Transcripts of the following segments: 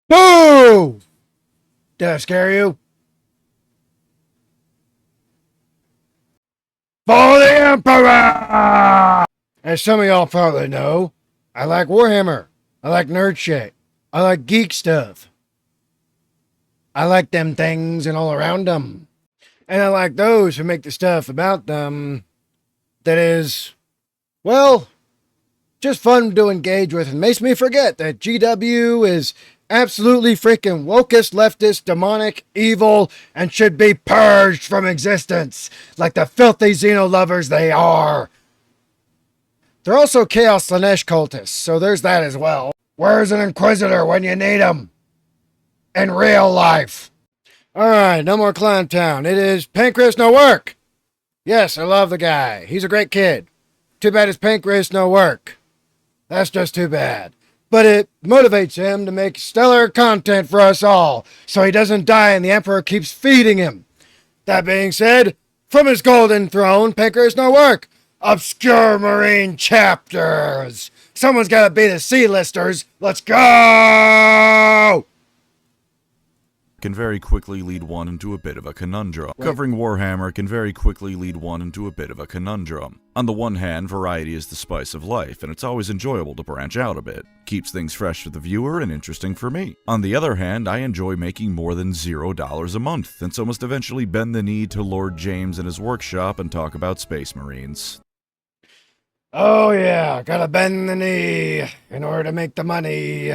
Boo! Did I scare you? For the Emperor! As some of y'all probably know, I like Warhammer. I like nerd shit. I like geek stuff. I like them things and all around them. And I like those who make the stuff about them that is, well, just fun to engage with and makes me forget that GW is absolutely freaking wokest, leftist, demonic, evil, and should be purged from existence like the filthy xeno-lovers they are. They're also Chaos Slanesh cultists, so there's that as well. Where's an Inquisitor when you need him? In real life. Alright, no more Clown Town. It is Pancreas No Work. Yes, I love the guy. He's a great kid. Too bad his pancreas no work. That's just too bad. But it motivates him to make stellar content for us all, so he doesn't die and the Emperor keeps feeding him. That being said, from his golden throne, Pancreas No Work. Obscure Marine chapters. Someone's gotta be the C-listers. Let's go! Can very quickly lead one into a bit of a conundrum. Covering Warhammer can very quickly lead one into a bit of a conundrum. On the one hand, variety is the spice of life, and it's always enjoyable to branch out a bit. Keeps things fresh for the viewer and interesting for me. On the other hand, I enjoy making more than $0 a month, and so must eventually bend the knee to Lord James and his workshop and talk about Space Marines. Oh yeah, gotta bend the knee in order to make the money.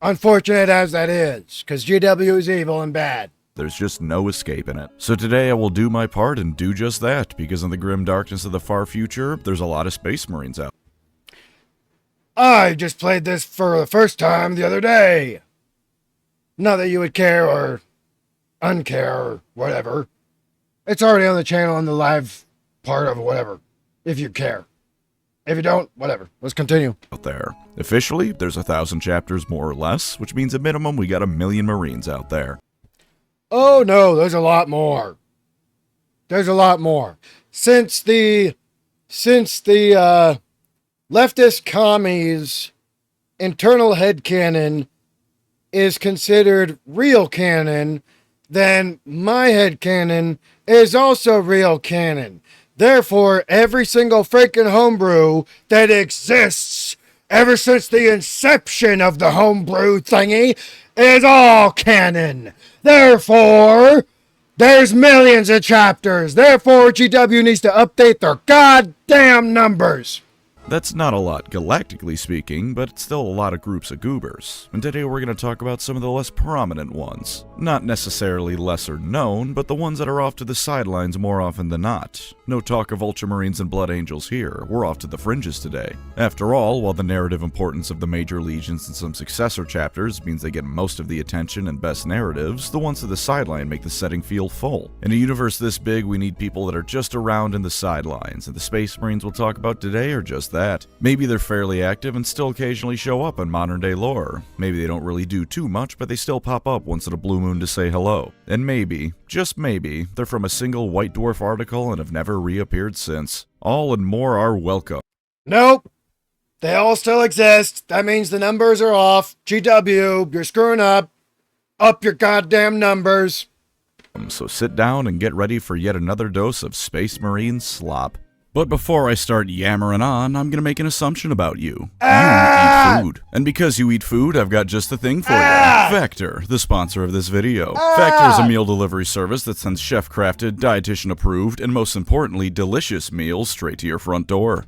Unfortunate as that is, because GW is evil and bad. There's just no escaping it. So today I will do my part and do just that, because in the grim darkness of the far future, there's a lot of Space Marines out. I just played this for the first time the other day. Not that you would care or uncare or whatever. It's already on the channel in the live part of whatever, if you care. If you don't, whatever. Let's continue. Out there. Officially, there's 1,000 chapters more or less, which means at minimum we got 1 million Marines out there. Oh no, there's a lot more. There's a lot more. Since the leftist commies internal headcanon is considered real canon, then my headcanon is also real canon. Therefore, every single freaking homebrew that exists ever since the inception of the homebrew thingy is all canon. Therefore, there's millions of chapters. Therefore, GW needs to update their goddamn numbers. That's not a lot galactically speaking, but it's still a lot of groups of goobers. And today we're going to talk about some of the less prominent ones. Not necessarily lesser known, but the ones that are off to the sidelines more often than not. No talk of Ultramarines and Blood Angels here, we're off to the fringes today. After all, while the narrative importance of the major legions and some successor chapters means they get most of the attention and best narratives, the ones to the sideline make the setting feel full. In a universe this big, we need people that are just around in the sidelines, and the Space Marines we'll talk about today are just that. Maybe they're fairly active and still occasionally show up in modern day lore. Maybe they don't really do too much, but they still pop up once in a blue moon to say hello. And maybe, just maybe, they're from a single White Dwarf article and have never reappeared since. All and more are welcome. Nope. They all still exist. That means the numbers are off. GW, you're screwing up. Up your goddamn numbers. So sit down and get ready for yet another dose of Space Marine slop. But before I start yammering on, I'm gonna make an assumption about you. You eat food. And because you eat food, I've got just the thing for you. Factor, the sponsor of this video. Factor is a meal delivery service that sends chef-crafted, dietitian-approved, and most importantly, delicious meals straight to your front door.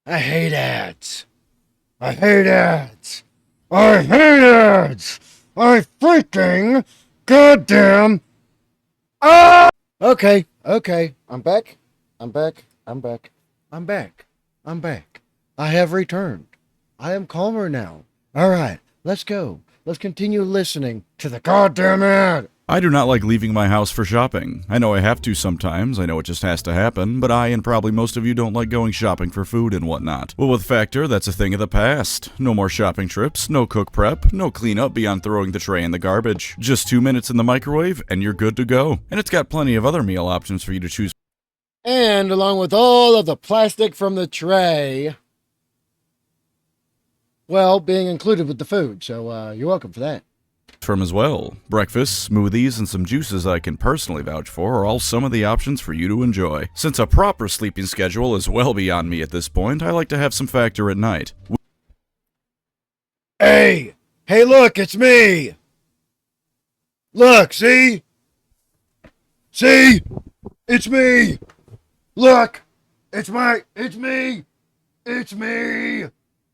I hate ads. I hate ads. I hate ads. I freaking goddamn. Okay. I'm back. I'm back. I have returned. I am calmer now. All right, let's go. Let's continue listening to the goddamn ad. I do not like leaving my house for shopping. I know I have to sometimes, I know it just has to happen, but I and probably most of you don't like going shopping for food and whatnot. Well, with Factor, that's a thing of the past. No more shopping trips, no cook prep, no cleanup beyond throwing the tray in the garbage. Just 2 minutes in the microwave, and you're good to go. And it's got plenty of other meal options for you to choose. And along with all of the plastic from the tray, well, being included with the food, so you're welcome for that. From as well. Breakfast, smoothies, and some juices I can personally vouch for are all some of the options for you to enjoy. Since a proper sleeping schedule is well beyond me at this point, I like to have some factor at night. Hey! Hey, look, it's me! Look, see? See? It's me! Look! It's me! It's me!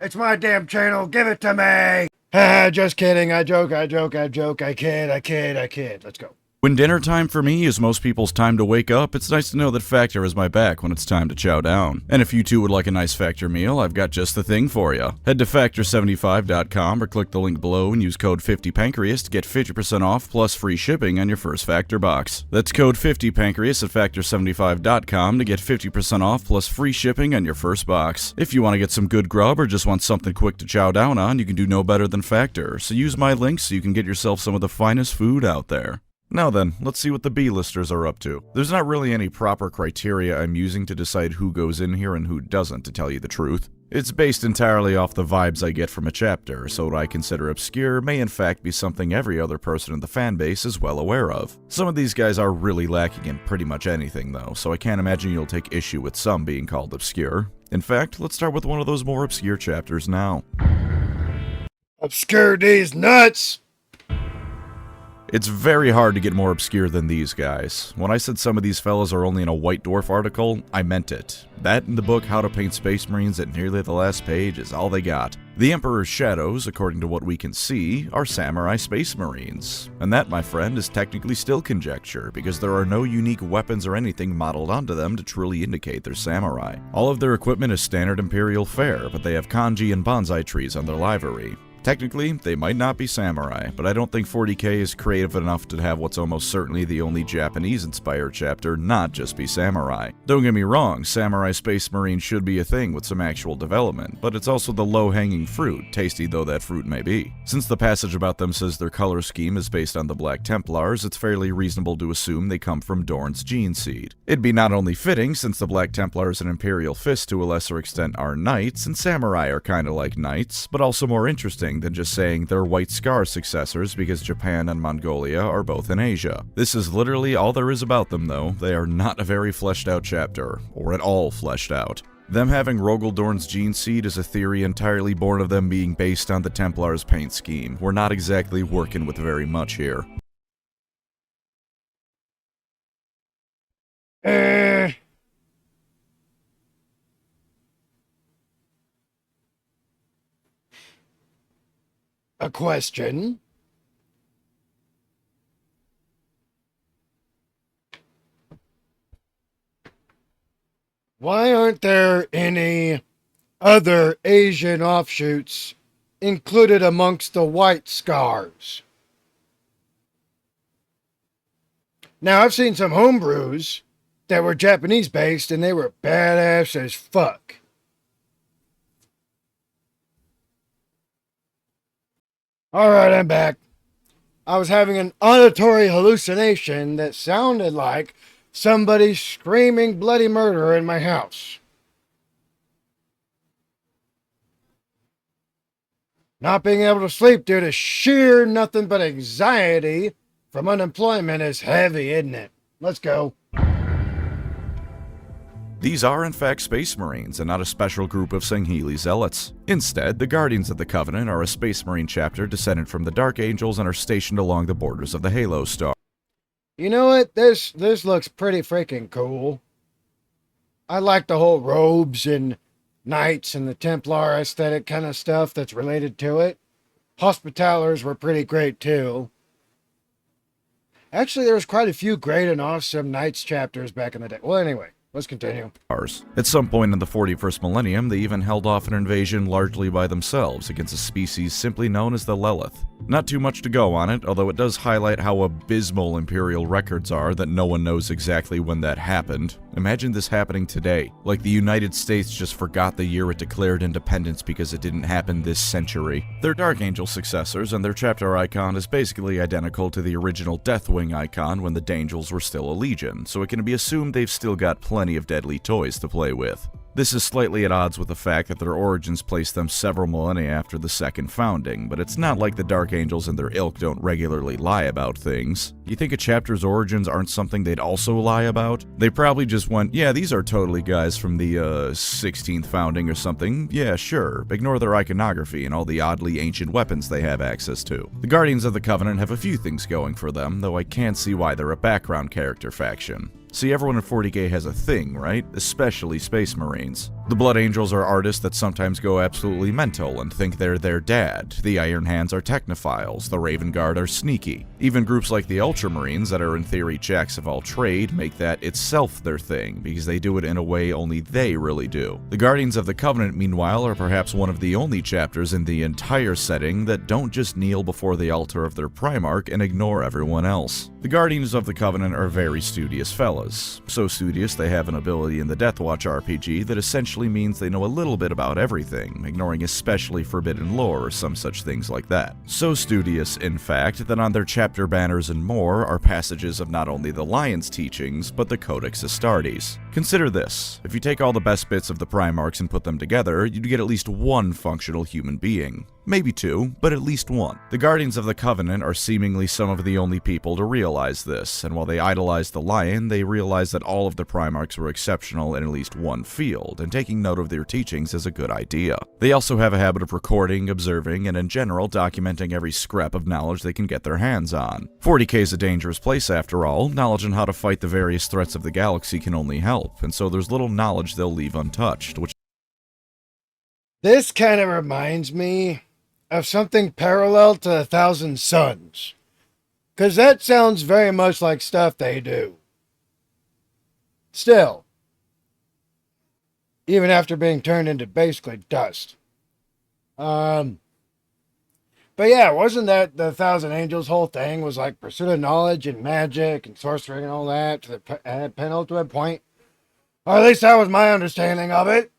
It's my damn channel, give it to me! Haha, just kidding, I joke, I kid. Let's go. When dinner time for me is most people's time to wake up, it's nice to know that Factor is my back when it's time to chow down. And if you too would like a nice Factor meal, I've got just the thing for you. Head to Factor75.com or click the link below and use code 50Pancreas to get 50% off plus free shipping on your first Factor box. That's code 50Pancreas at Factor75.com to get 50% off plus free shipping on your first box. If you want to get some good grub or just want something quick to chow down on, you can do no better than Factor. So use my link so you can get yourself some of the finest food out there. Now then, let's see what the B-listers are up to. There's not really any proper criteria I'm using to decide who goes in here and who doesn't, to tell you the truth. It's based entirely off the vibes I get from a chapter, so what I consider obscure may in fact be something every other person in the fanbase is well aware of. Some of these guys are really lacking in pretty much anything though, so I can't imagine you'll take issue with some being called obscure. In fact, let's start with one of those more obscure chapters now. Obscure these nuts! It's very hard to get more obscure than these guys. When I said some of these fellas are only in a White Dwarf article, I meant it. That and the book How to Paint Space Marines at nearly the last page is all they got. The Emperor's shadows, according to what we can see, are samurai space marines. And that, my friend, is technically still conjecture, because there are no unique weapons or anything modeled onto them to truly indicate they're samurai. All of their equipment is standard Imperial fare, but they have kanji and bonsai trees on their livery. Technically, they might not be samurai, but I don't think 40k is creative enough to have what's almost certainly the only Japanese-inspired chapter not just be samurai. Don't get me wrong, samurai space marine should be a thing with some actual development, but it's also the low-hanging fruit, tasty though that fruit may be. Since the passage about them says their color scheme is based on the Black Templars, it's fairly reasonable to assume they come from Dorn's gene seed. It'd be not only fitting, since the Black Templars and Imperial Fist to a lesser extent are knights, and samurai are kinda like knights, but also more interesting than just saying they're White Scar successors because Japan and Mongolia are both in Asia. This is literally all there is about them though. They are not a very fleshed out chapter, or at all fleshed out. Them having Rogel Dorn's gene seed is a theory entirely born of them being based on the Templars' paint scheme. We're not exactly working with very much here. A question. Why aren't there any other Asian offshoots included amongst the White Scars? Now, I've seen some homebrews that were Japanese based and they were badass as fuck. Alright, I'm back. I was having an auditory hallucination that sounded like somebody screaming bloody murder in my house. Not being able to sleep due to sheer nothing but anxiety from unemployment is heavy, isn't it? Let's go. These are in fact Space Marines and not a special group of Sangheili zealots. Instead, the Guardians of the Covenant are a Space Marine chapter descended from the Dark Angels and are stationed along the borders of the Halo Star. You know what? This looks pretty freaking cool. I like the whole robes and knights and the Templar aesthetic kind of stuff that's related to it. Hospitallers were pretty great too. Actually, there was quite a few great and awesome Knights chapters back in the day. Well, anyway. Let's continue. At some point in the 41st millennium, they even held off an invasion largely by themselves against a species simply known as the Lelith. Not too much to go on it, although it does highlight how abysmal Imperial records are that no one knows exactly when that happened. Imagine this happening today, like the United States just forgot the year it declared independence because it didn't happen this century. They're Dark Angel successors, and their chapter icon is basically identical to the original Deathwing icon when the Dangels were still a legion, so it can be assumed they've still got plenty of deadly toys to play with. This is slightly at odds with the fact that their origins place them several millennia after the second founding, but it's not like the Dark Angels and their ilk don't regularly lie about things. You think a chapter's origins aren't something they'd also lie about? They probably just went, yeah, these are totally guys from the 16th founding or something. Yeah, sure. Ignore their iconography and all the oddly ancient weapons they have access to. The Guardians of the Covenant have a few things going for them, though I can't see why they're a background character faction. See, everyone in 40k has a thing, right? Especially Space Marines. The Blood Angels are artists that sometimes go absolutely mental and think they're their dad. The Iron Hands are technophiles. The Raven Guard are sneaky. Even groups like the Ultramarines, that are in theory jacks of all trade, make that itself their thing, because they do it in a way only they really do. The Guardians of the Covenant, meanwhile, are perhaps one of the only chapters in the entire setting that don't just kneel before the altar of their Primarch and ignore everyone else. The Guardians of the Covenant are very studious fellas. So studious they have an ability in the Deathwatch RPG that essentially means they know a little bit about everything, ignoring especially forbidden lore or some such things like that. So studious, in fact, that on their chapter banners and more are passages of not only the Lion's teachings, but the Codex Astartes. Consider this: if you take all the best bits of the Primarchs and put them together, you'd get at least one functional human being. Maybe two, but at least one. The Guardians of the Covenant are seemingly some of the only people to realize this, and while they idolize the Lion, they realize that all of the Primarchs were exceptional in at least one field, and taking note of their teachings is a good idea. They also have a habit of recording, observing, and in general documenting every scrap of knowledge they can get their hands on. 40k is a dangerous place after all. Knowledge on how to fight the various threats of the galaxy can only help, and so there's little knowledge they'll leave untouched, which This kind of reminds me of something parallel to 1,000 Suns. Because that sounds very much like stuff they do. Still, even after being turned into basically dust. But yeah, wasn't that the 1,000 Angels whole thing was like pursuit of knowledge and magic and sorcery and all that to the penultimate point? Or at least that was my understanding of it.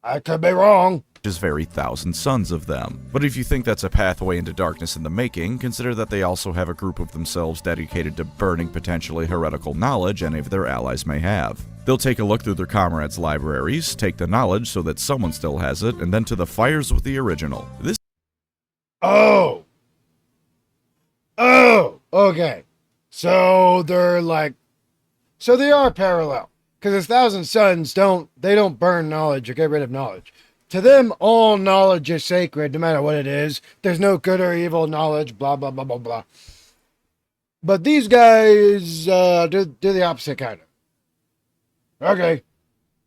I could be wrong. is very thousand sons of them. But if you think that's a pathway into darkness in the making, consider that they also have a group of themselves dedicated to burning potentially heretical knowledge any of their allies may have. They'll take a look through their comrades' libraries, take the knowledge so that someone still has it, and then to the fires with the original. This Oh, okay. So they're like, so they are parallel. Because 1,000 Suns don't burn knowledge or get rid of knowledge. To them, all knowledge is sacred, no matter what it is. There's no good or evil knowledge, blah, blah, blah, blah, blah. But these guys do the opposite, kind of. Okay.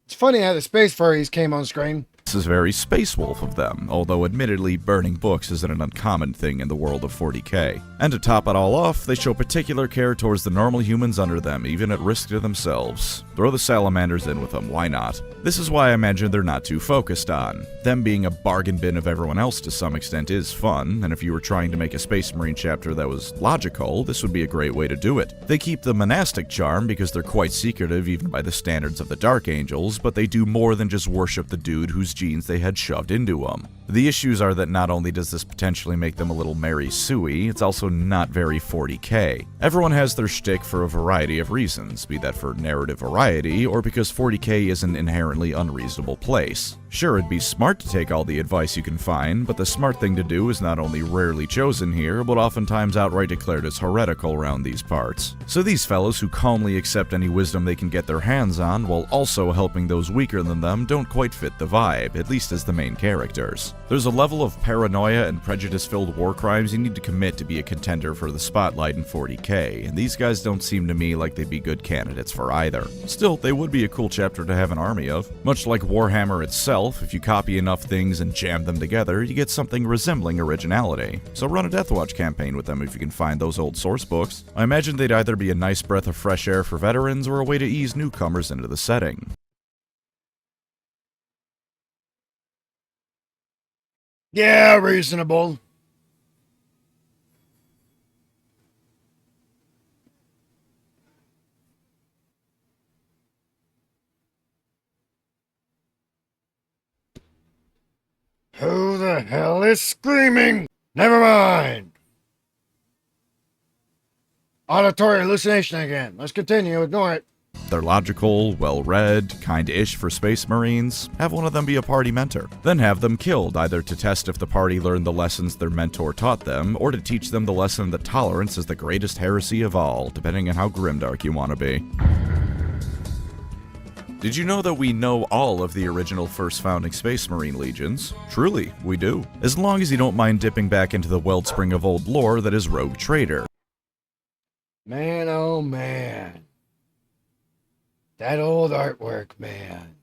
It's funny how the space furries came on screen. This is very Space Wolf of them, although admittedly burning books isn't an uncommon thing in the world of 40k. And to top it all off, they show particular care towards the normal humans under them, even at risk to themselves. Throw the salamanders in with them, why not? This is why I imagine they're not too focused on. Them being a bargain bin of everyone else to some extent is fun, and if you were trying to make a Space Marine chapter that was logical, this would be a great way to do it. They keep the monastic charm because they're quite secretive even by the standards of the Dark Angels, but they do more than just worship the dude whose genes they had shoved into them. The issues are that not only does this potentially make them a little Mary Suey, it's also not very 40k. Everyone has their shtick for a variety of reasons, be that for narrative variety, or because 40k is an inherently unreasonable place. Sure, it'd be smart to take all the advice you can find, but the smart thing to do is not only rarely chosen here, but oftentimes outright declared as heretical around these parts. So these fellows who calmly accept any wisdom they can get their hands on, while also helping those weaker than them, don't quite fit the vibe, at least as the main characters. There's a level of paranoia and prejudice-filled war crimes you need to commit to be a contender for the spotlight in 40k, and these guys don't seem to me like they'd be good candidates for either. Still, they would be a cool chapter to have an army of. Much like Warhammer itself, if you copy enough things and jam them together, you get something resembling originality. So run a Deathwatch campaign with them if you can find those old source books. I imagine they'd either be a nice breath of fresh air for veterans or a way to ease newcomers into the setting. Yeah, reasonable. Who the hell is screaming? Never mind. Auditory hallucination again. Let's continue. Ignore it. They're logical, well-read, kind-ish for Space Marines. Have one of them be a party mentor. Then have them killed, either to test if the party learned the lessons their mentor taught them, or to teach them the lesson that tolerance is the greatest heresy of all, depending on how grimdark you want to be. Did you know that we know all of the original first founding Space Marine legions? Truly, we do. As long as you don't mind dipping back into the wellspring of old lore that is Rogue Trader. Man, oh man. That old artwork, man.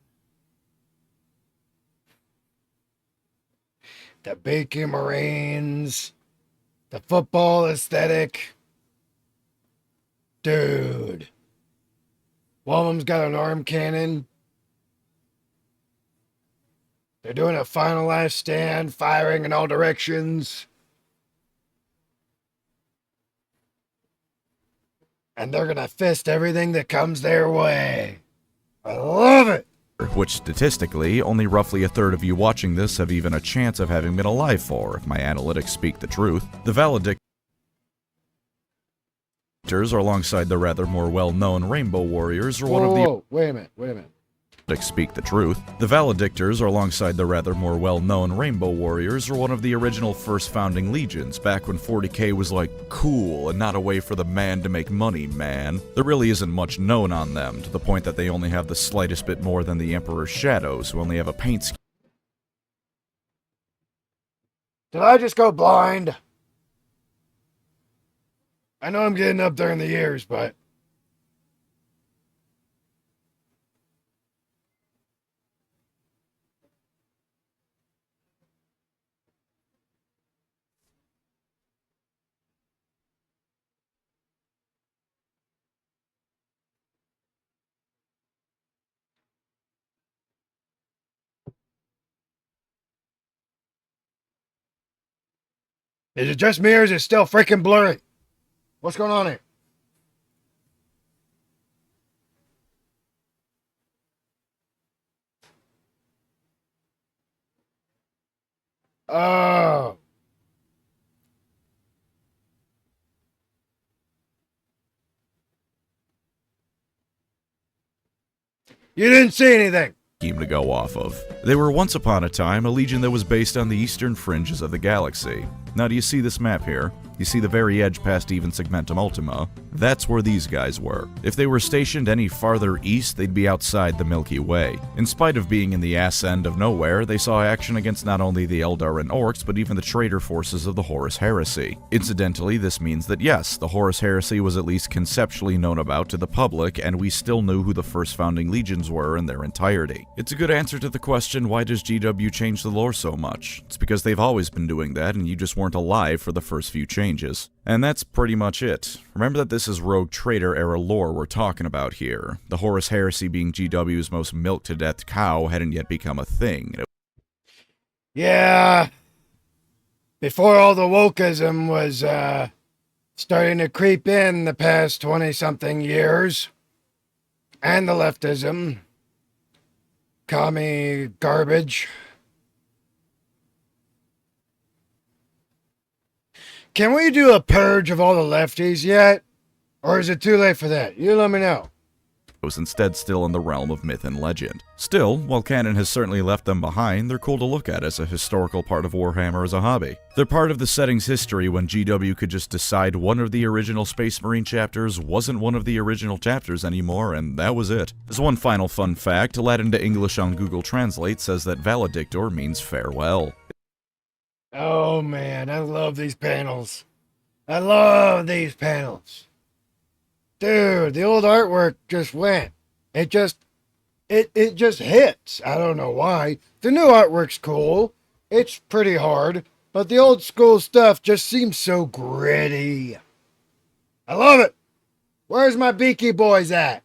The Beaky Marines. The football aesthetic. Dude. One of them's got an arm cannon. They're doing a final last stand, firing in all directions. And they're gonna fist everything that comes their way. I love it! Which statistically, only roughly a third of you watching this have even a chance of having been alive for, if my analytics speak the truth. The valedictors are alongside the rather more well-known Rainbow Warriors are one of the... Whoa, wait a minute. Speak the truth. The valedictors are alongside the rather more well-known Rainbow Warriors are one of the original first founding legions, back when 40k was like cool and not a way for the man to make money, man. There really isn't much known on them, to the point that they only have the slightest bit more than the Emperor's Shadows, who only have a paint scheme. Did I just go blind? I know I'm getting up there in the years, but... Is it just me or is it still freaking blurry? What's going on here? Oh. You didn't see anything. To go off of. They were once upon a time a legion that was based on the eastern fringes of the galaxy. Now do you see this map here? You see the very edge past even Segmentum Ultima? That's where these guys were. If they were stationed any farther east, they'd be outside the Milky Way. In spite of being in the ass end of nowhere, they saw action against not only the Eldar and Orcs, but even the traitor forces of the Horus Heresy. Incidentally, this means that yes, the Horus Heresy was at least conceptually known about to the public, and we still knew who the first founding legions were in their entirety. It's a good answer to the question, why does GW change the lore so much? It's because they've always been doing that, and you just weren't alive for the first few changes. And that's pretty much it. Remember that this is Rogue Trader era lore we're talking about here. The Horus Heresy being GW's most milked-to-death cow hadn't yet become a thing. Yeah. Before all the wokeism was starting to creep in the past 20-something years. And the leftism. Commie garbage. Can we do a purge of all the lefties yet? Or is it too late for that? You let me know. Was instead still in the realm of myth and legend. Still, while canon has certainly left them behind, they're cool to look at as a historical part of Warhammer as a hobby. They're part of the setting's history when GW could just decide one of the original Space Marine chapters wasn't one of the original chapters anymore, and that was it. As one final fun fact, Latin to English on Google Translate says that valedictor means farewell. Oh man, I love these panels. I love these panels. Dude, the old artwork just went. It just hits. I don't know why. The new artwork's cool. It's pretty hard. But the old school stuff just seems so gritty. I love it. Where's my Beaky boys at?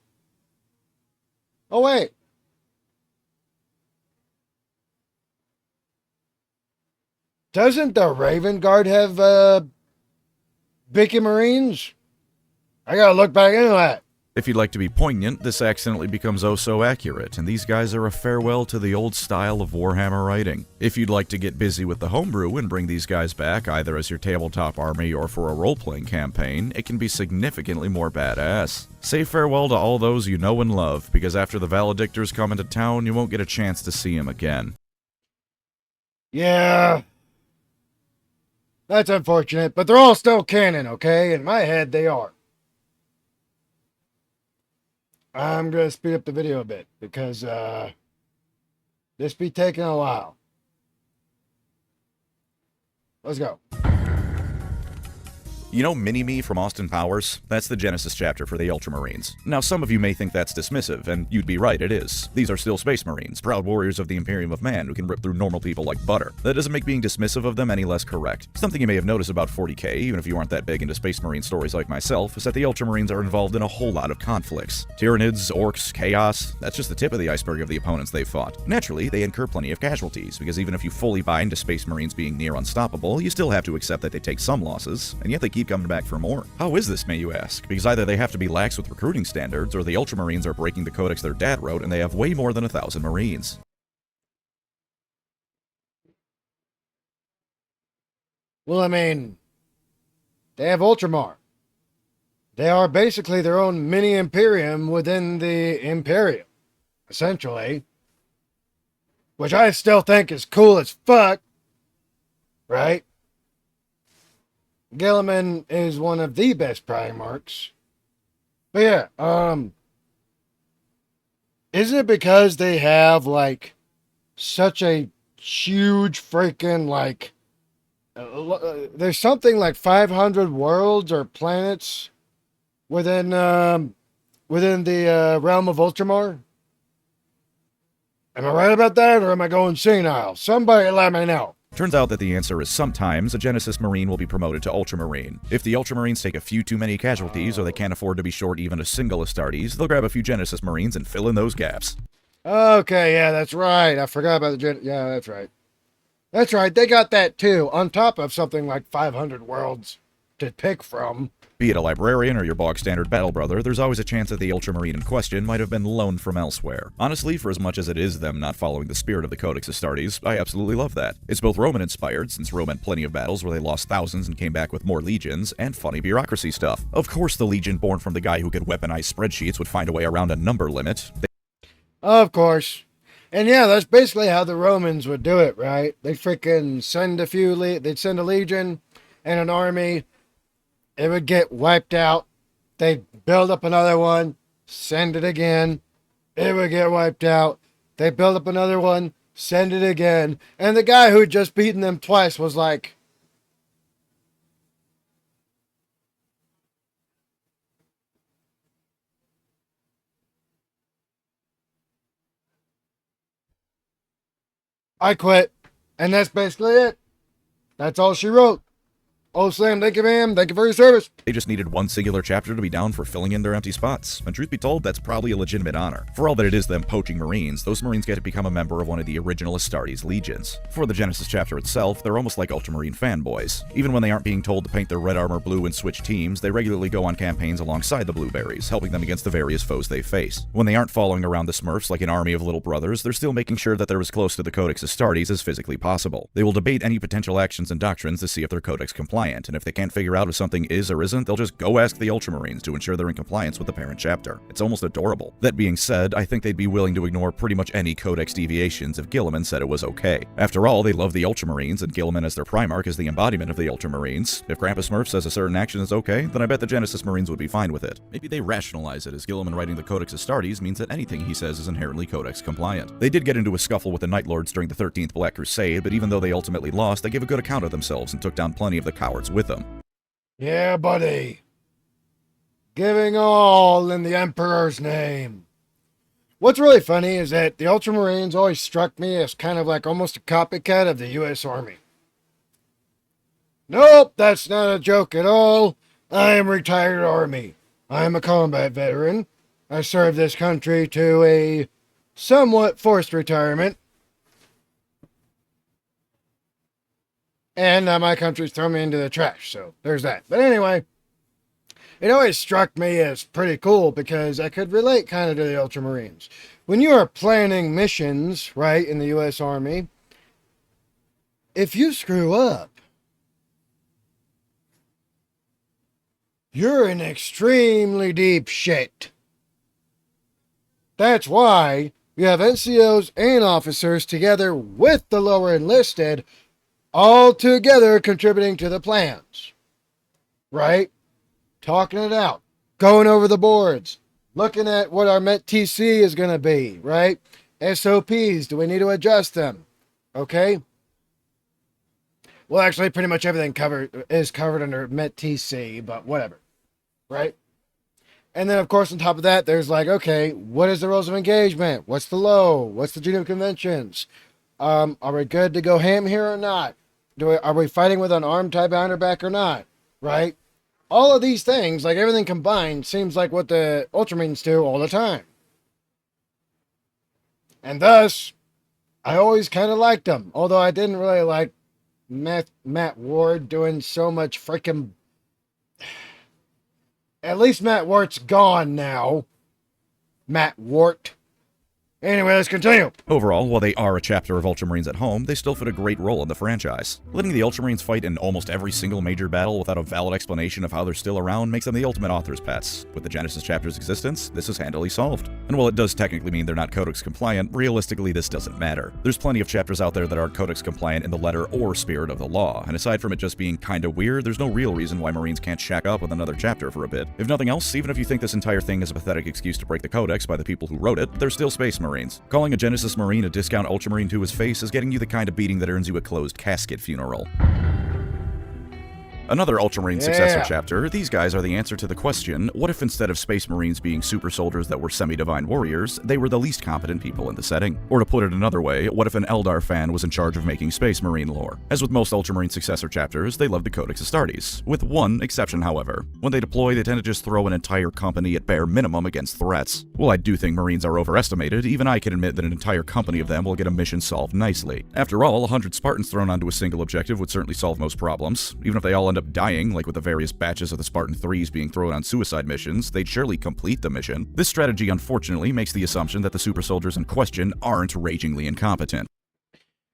Oh, wait. Doesn't the Raven Guard have, Beaky Marines? I gotta look back into that. If you'd like to be poignant, this accidentally becomes oh so accurate, and these guys are a farewell to the old style of Warhammer writing. If you'd like to get busy with the homebrew and bring these guys back, either as your tabletop army or for a role-playing campaign, it can be significantly more badass. Say farewell to all those you know and love, because after the Valedictors come into town, you won't get a chance to see them again. Yeah. That's unfortunate, but they're all still canon, okay? In my head, they are. I'm going to speed up the video a bit because this be taking a while. Let's go. You know Mini-Me from Austin Powers? That's the Genesis chapter for the Ultramarines. Now, some of you may think that's dismissive, and you'd be right, it is. These are still Space Marines, proud warriors of the Imperium of Man who can rip through normal people like butter. That doesn't make being dismissive of them any less correct. Something you may have noticed about 40k, even if you aren't that big into Space Marine stories like myself, is that the Ultramarines are involved in a whole lot of conflicts. Tyranids, orcs, chaos, that's just the tip of the iceberg of the opponents they've fought. Naturally, they incur plenty of casualties, because even if you fully buy into Space Marines being near unstoppable, you still have to accept that they take some losses, and yet they keep coming back for more. How is this, may you ask? Because either they have to be lax with recruiting standards, or the Ultramarines are breaking the codex their dad wrote and they have way more than 1,000 Marines. Well, I mean, they have Ultramar. They are basically their own mini Imperium within the Imperium, essentially. Which I still think is cool as fuck. Right? Gilliman is one of the best Primarchs. But yeah, isn't it because they have, like, such a huge freaking, like, there's something like 500 worlds or planets within the realm of Ultramar? Am I right about that, or am I going senile? Somebody let me know. Turns out that the answer is sometimes a Genesis Marine will be promoted to Ultramarine. If the Ultramarines take a few too many casualties or they can't afford to be short even a single Astartes, they'll grab a few Genesis Marines and fill in those gaps. Okay, yeah, that's right. I forgot about yeah, that's right. That's right, they got that too, on top of something like 500 worlds to pick from. Be it a librarian or your bog-standard battle brother, there's always a chance that the Ultramarine in question might have been loaned from elsewhere. Honestly, for as much as it is them not following the spirit of the Codex Astartes, I absolutely love that. It's both Roman-inspired, since Rome had plenty of battles where they lost thousands and came back with more legions, and funny bureaucracy stuff. Of course the legion born from the guy who could weaponize spreadsheets would find a way around a number limit. Of course. And yeah, that's basically how the Romans would do it, right? They'd freaking send they'd send a legion and an army. It would get wiped out. They'd build up another one, send it again. It would get wiped out. They build up another one, send it again. And the guy who had just beaten them twice was like, I quit. And that's basically it. That's all she wrote. Oh, Sam, thank you, ma'am. Thank you for your service. They just needed one singular chapter to be down for filling in their empty spots, and truth be told, that's probably a legitimate honor. For all that it is them poaching Marines, those Marines get to become a member of one of the original Astartes legions. For the Genesis chapter itself, they're almost like Ultramarine fanboys. Even when they aren't being told to paint their red armor blue and switch teams, they regularly go on campaigns alongside the Blueberries, helping them against the various foes they face. When they aren't following around the Smurfs like an army of little brothers, they're still making sure that they're as close to the Codex Astartes as physically possible. They will debate any potential actions and doctrines to see if they're Codex compliant, and if they can't figure out if something is or isn't, they'll just go ask the Ultramarines to ensure they're in compliance with the parent chapter. It's almost adorable. That being said, I think they'd be willing to ignore pretty much any Codex deviations if Gilliman said it was okay. After all, they love the Ultramarines, and Gilliman as their Primarch is the embodiment of the Ultramarines. If Grandpa Smurf says a certain action is okay, then I bet the Genesis Marines would be fine with it. Maybe they rationalize it as Gilliman writing the Codex Astartes means that anything he says is inherently Codex compliant. They did get into a scuffle with the Night Lords during the 13th Black Crusade, but even though they ultimately lost, they gave a good account of themselves and took down plenty of the cowards with them. Yeah, buddy. Giving all in the Emperor's name. What's really funny is that the Ultramarines always struck me as kind of like almost a copycat of the U.S. Army. Nope, that's not a joke at all. I am a retired Army. I am a combat veteran. I served this country to a somewhat forced retirement. And my country's thrown me into the trash, so there's that. But anyway, it always struck me as pretty cool because I could relate kind of to the Ultramarines. When you are planning missions, right, in the U.S. Army, if you screw up, you're in extremely deep shit. That's why you have NCOs and officers together with the lower enlisted, all together contributing to the plans. Right? Talking it out. Going over the boards. Looking at what our Met TC is going to be. Right? SOPs. Do we need to adjust them? Okay? Well, actually, pretty much everything is covered under Met TC, but whatever. Right? And then, of course, on top of that, there's like, okay, what is the rules of engagement? What's the low? What's the Geneva Conventions? Are we good to go ham here or not? Are we fighting with an armed tie behind our back or not? Right? All of these things, like everything combined, seems like what the Ultramarines do all the time. And thus, I always kind of liked them. Although I didn't really like Matt Ward doing so much freaking... At least Matt Wart's gone now. Matt Wart. Anyway, let's continue. Overall, while they are a chapter of Ultramarines at home, they still fit a great role in the franchise. Letting the Ultramarines fight in almost every single major battle without a valid explanation of how they're still around makes them the ultimate author's pets. With the Genesis chapter's existence, this is handily solved. And while it does technically mean they're not Codex compliant, realistically this doesn't matter. There's plenty of chapters out there that aren't Codex compliant in the letter or spirit of the law, and aside from it just being kinda weird, there's no real reason why Marines can't shack up with another chapter for a bit. If nothing else, even if you think this entire thing is a pathetic excuse to break the Codex by the people who wrote it, they're still Space Marines. Calling a Genesis Marine a discount Ultramarine to his face is getting you the kind of beating that earns you a closed casket funeral. Another Ultramarine successor chapter, these guys are the answer to the question, what if instead of Space Marines being super soldiers that were semi-divine warriors, they were the least competent people in the setting? Or to put it another way, what if an Eldar fan was in charge of making Space Marine lore? As with most Ultramarine successor chapters, they love the Codex Astartes, with one exception however. When they deploy, they tend to just throw an entire company at bare minimum against threats. While I do think Marines are overestimated, even I can admit that an entire company of them will get a mission solved nicely. After all, 100 Spartans thrown onto a single objective would certainly solve most problems. Even if they all end up dying, like with the various batches of the Spartan 3s being thrown on suicide missions, they'd surely complete the mission. This strategy unfortunately makes the assumption that the super soldiers in question aren't ragingly incompetent.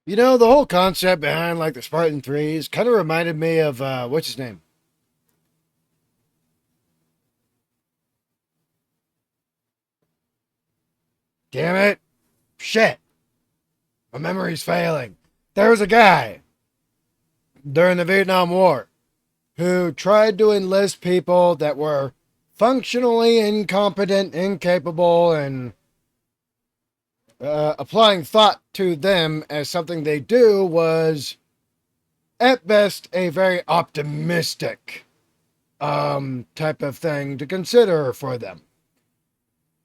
You know, the whole concept behind like the Spartan 3s kind of reminded me of, what's his name? Damn it. Shit. My memory's failing. There was a guy during the Vietnam War who tried to enlist people that were functionally incompetent, incapable, and applying thought to them as something they do was, at best, a very optimistic type of thing to consider for them.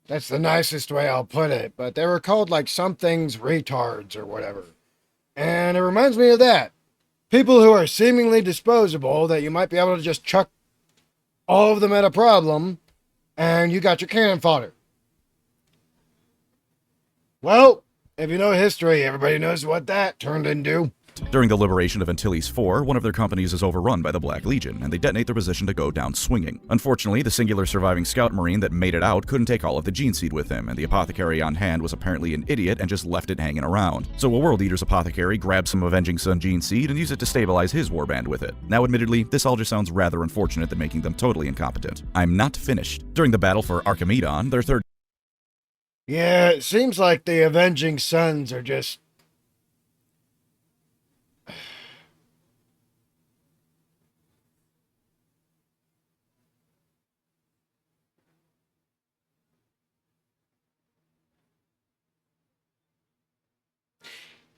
That's the nicest way I'll put it, but they were called like some things retards or whatever. And it reminds me of that. People who are seemingly disposable that you might be able to just chuck all of them at a problem and you got your cannon fodder. Well, if you know history, everybody knows what that turned into. During the liberation of Antilles IV, one of their companies is overrun by the Black Legion, and they detonate their position to go down swinging. Unfortunately, the singular surviving scout marine that made it out couldn't take all of the gene seed with him, and the apothecary on hand was apparently an idiot and just left it hanging around. So a World Eater's apothecary grabbed some Avenging Sun gene seed and used it to stabilize his warband with it. Now admittedly, this all just sounds rather unfortunate than making them totally incompetent. I'm not finished. During the battle for Archimedon, their third... Yeah, it seems like the Avenging Suns are just...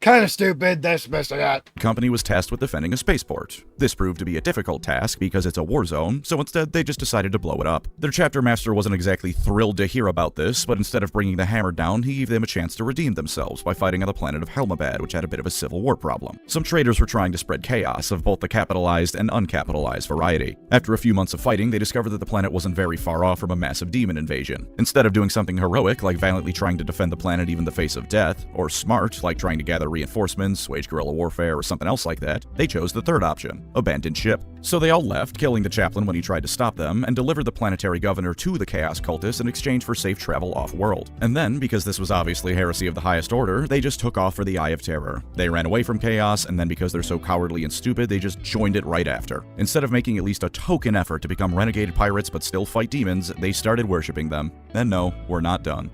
kind of stupid, that's the best I got. company was tasked with defending a spaceport. This proved to be a difficult task because it's a war zone, so instead they just decided to blow it up. Their chapter master wasn't exactly thrilled to hear about this, but instead of bringing the hammer down, he gave them a chance to redeem themselves by fighting on the planet of Helmabad, which had a bit of a civil war problem. Some traitors were trying to spread chaos of both the capitalized and uncapitalized variety. After a few months of fighting, they discovered that the planet wasn't very far off from a massive demon invasion. Instead of doing something heroic, like valiantly trying to defend the planet even in the face of death, or smart, like trying to gather reinforcements, wage guerrilla warfare, or something else like that, they chose the third option, abandon ship. So they all left, killing the chaplain when he tried to stop them, and delivered the planetary governor to the Chaos cultists in exchange for safe travel off-world. And then, because this was obviously heresy of the highest order, they just took off for the Eye of Terror. They ran away from Chaos, and then because they're so cowardly and stupid, they just joined it right after. Instead of making at least a token effort to become renegade pirates but still fight demons, they started worshipping them. And no, we're not done.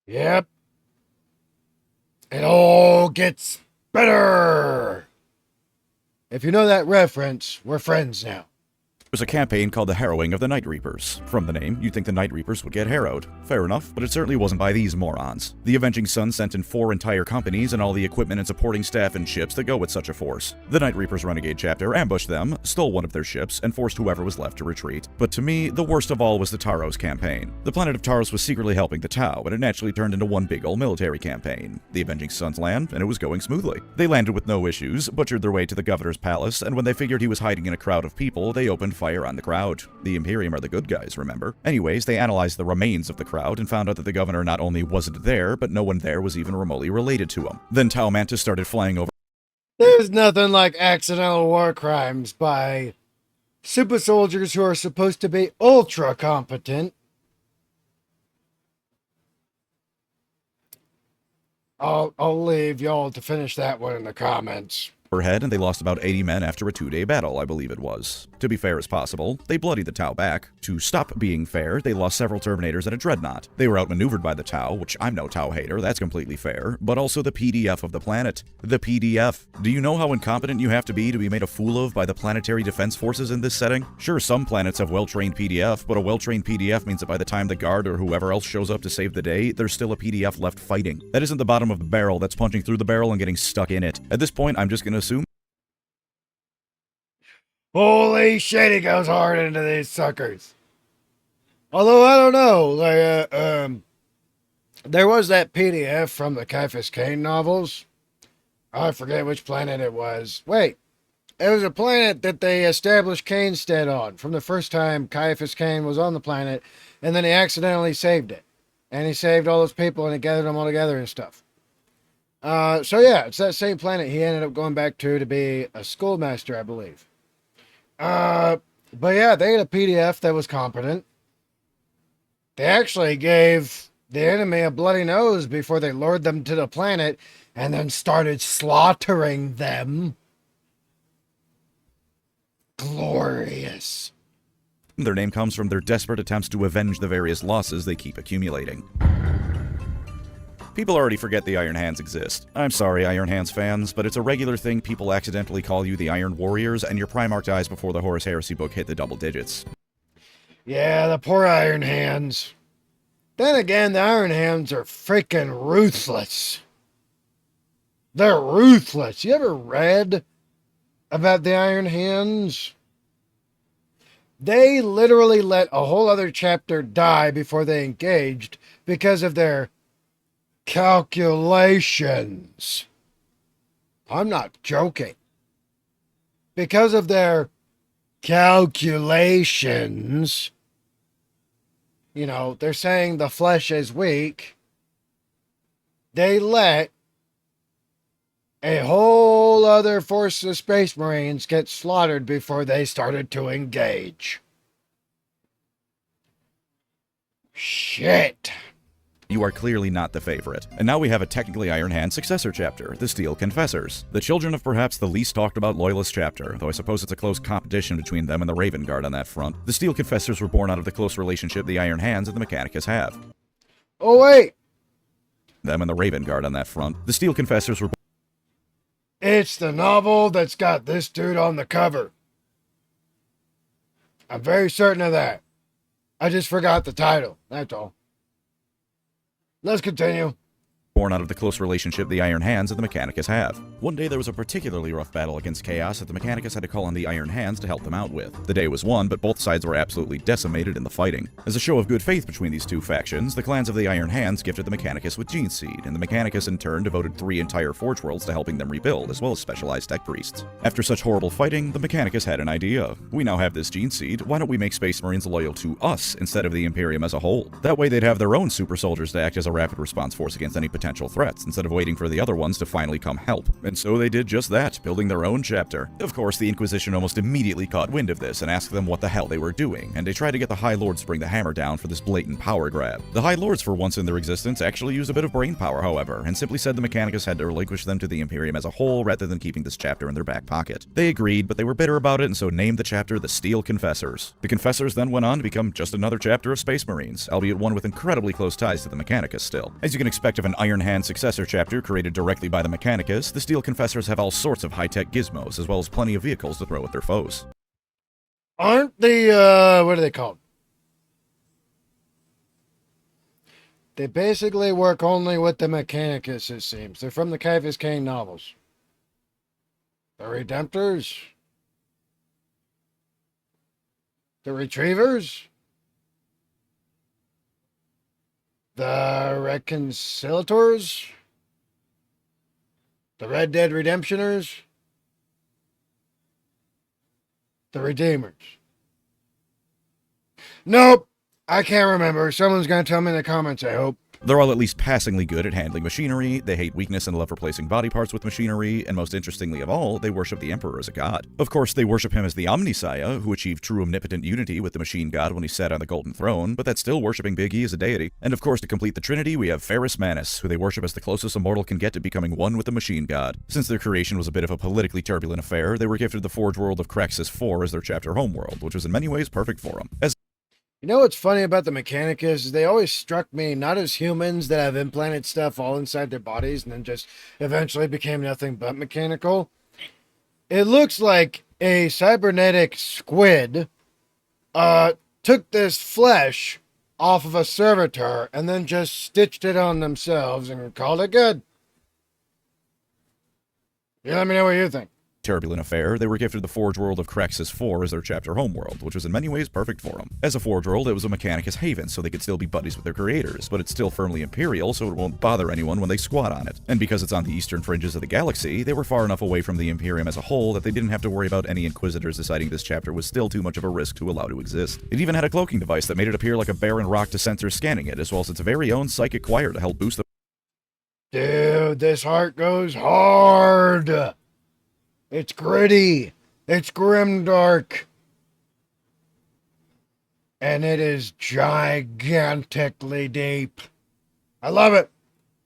Yep. It all gets better. If you know that reference, we're friends now. There's a campaign called the Harrowing of the Night Reapers. From the name, you'd think the Night Reapers would get harrowed. Fair enough, but it certainly wasn't by these morons. The Avenging Sun sent in 4 entire companies and all the equipment and supporting staff and ships that go with such a force. The Night Reapers Renegade chapter ambushed them, stole one of their ships, and forced whoever was left to retreat. But to me, the worst of all was the Taros campaign. The planet of Taros was secretly helping the Tau, and it naturally turned into one big ol' military campaign. The Avenging Suns land, and it was going smoothly. They landed with no issues, butchered their way to the governor's palace, and when they figured he was hiding in a crowd of people, they opened fire on the crowd. The Imperium are the good guys, remember? Anyways, they analyzed the remains of the crowd and found out that the governor not only wasn't there, but no one there was even remotely related to him. Then Tau Mantis started flying over. There's nothing like accidental war crimes by super soldiers who are supposed to be ultra competent. I'll leave y'all to finish that one in the comments. Head, and they lost about 80 men after a 2-day battle, I believe it was. To be fair as possible, they bloodied the Tau back. To stop being fair, they lost several Terminators and a Dreadnought. They were outmaneuvered by the Tau, which I'm no Tau hater, that's completely fair, but also the PDF of the planet. The PDF. Do you know how incompetent you have to be made a fool of by the planetary defense forces in this setting? Sure, some planets have well-trained PDF, but a well-trained PDF means that by the time the guard or whoever else shows up to save the day, there's still a PDF left fighting. That isn't the bottom of the barrel, that's punching through the barrel and getting stuck in it. At this point, I'm just gonna assume. Holy shit, he goes hard into these suckers. Although, I don't know, there was that PDF from the Caiaphas Cain novels. I forget which planet it was. Wait, it was a planet that they established Cain's dead on from the first time Caiaphas Cain was on the planet, and then he accidentally saved it. And he saved all those people and he gathered them all together and stuff. So yeah, it's that same planet he ended up going back to be a schoolmaster, I believe. But yeah, they had a PDF that was competent. They actually gave the enemy a bloody nose before they lured them to the planet and then started slaughtering them. Glorious. Their name comes from their desperate attempts to avenge the various losses they keep accumulating. People already forget the Iron Hands exist. I'm sorry, Iron Hands fans, but it's a regular thing people accidentally call you the Iron Warriors, and your Primarch dies before the Horus Heresy book hit the double digits. Yeah, the poor Iron Hands. Then again, the Iron Hands are freaking ruthless. They're ruthless. You ever read about the Iron Hands? They literally let a whole other chapter die before they engaged because of their calculations. I'm not joking. Because of their calculations, you know, they're saying the flesh is weak. They let a whole other force of Space Marines get slaughtered before they started to engage. Shit. You are clearly not the favorite. And now we have a technically Iron Hand successor chapter, the Steel Confessors. The children of perhaps the least talked about Loyalist chapter, though I suppose it's a close competition between them and the Raven Guard on that front. The Steel Confessors were born out of the close relationship the Iron Hands and the Mechanicus have. Oh, wait. Them and the Raven Guard on that front. The Steel Confessors were... It's the novel that's got this dude on the cover. I'm very certain of that. I just forgot the title, that's all. Let's continue. Born out of the close relationship the Iron Hands and the Mechanicus have. One day there was a particularly rough battle against Chaos that the Mechanicus had to call on the Iron Hands to help them out with. The day was won, but both sides were absolutely decimated in the fighting. As a show of good faith between these two factions, the clans of the Iron Hands gifted the Mechanicus with Gene Seed, and the Mechanicus in turn devoted 3 entire Forge Worlds to helping them rebuild, as well as specialized tech priests. After such horrible fighting, the Mechanicus had an idea. We now have this Gene Seed, why don't we make Space Marines loyal to us instead of the Imperium as a whole? That way they'd have their own super soldiers to act as a rapid response force against any potential potential threats, instead of waiting for the other ones to finally come help. And so they did just that, building their own chapter. Of course, the Inquisition almost immediately caught wind of this and asked them what the hell they were doing, and they tried to get the High Lords to bring the hammer down for this blatant power grab. The High Lords, for once in their existence, actually used a bit of brain power, however, and simply said the Mechanicus had to relinquish them to the Imperium as a whole rather than keeping this chapter in their back pocket. They agreed, but they were bitter about it and so named the chapter the Steel Confessors. The Confessors then went on to become just another chapter of Space Marines, albeit one with incredibly close ties to the Mechanicus still. As you can expect of an Iron Hand successor chapter created directly by the Mechanicus, the Steel Confessors have all sorts of high-tech gizmos, as well as plenty of vehicles to throw at their foes. Aren't the, what are they called? They basically work only with the Mechanicus, it seems. They're from the Caiaphas Cain novels. The Redemptors? The Retrievers? The Reconciliators? The Red Dead Redemptioners? The Redeemers? Nope. I can't remember. Someone's going to tell me in the comments, I hope. They're all at least passingly good at handling machinery, they hate weakness and love replacing body parts with machinery, and most interestingly of all, they worship the Emperor as a god. Of course, they worship him as the Omnissiah, who achieved true omnipotent unity with the machine god when he sat on the golden throne, but that's still worshiping Big E as a deity. And of course, to complete the trinity, we have Ferrus Manus, who they worship as the closest a mortal can get to becoming one with the machine god. Since their creation was a bit of a politically turbulent affair, they were gifted the Forge World of Crexus 4 as their chapter homeworld, which was in many ways perfect for them. You know what's funny about the Mechanicus is they always struck me not as humans that have implanted stuff all inside their bodies and then just eventually became nothing but mechanical. It looks like a cybernetic squid took this flesh off of a servitor and then just stitched it on themselves and called it good. You let me know what you think. Turbulent affair, they were gifted the Forge World of Crexus 4 as their chapter homeworld, which was in many ways perfect for them. As a Forge World, it was a Mechanicus haven, so they could still be buddies with their creators, but it's still firmly Imperial, so it won't bother anyone when they squat on it. And because it's on the eastern fringes of the galaxy, they were far enough away from the Imperium as a whole that they didn't have to worry about any Inquisitors deciding this chapter was still too much of a risk to allow to exist. It even had a cloaking device that made it appear like a barren rock to sensors scanning it, as well as its very own psychic choir to help boost the— Dude, this heart goes hard. It's gritty. It's grimdark. And it is gigantically deep. I love it.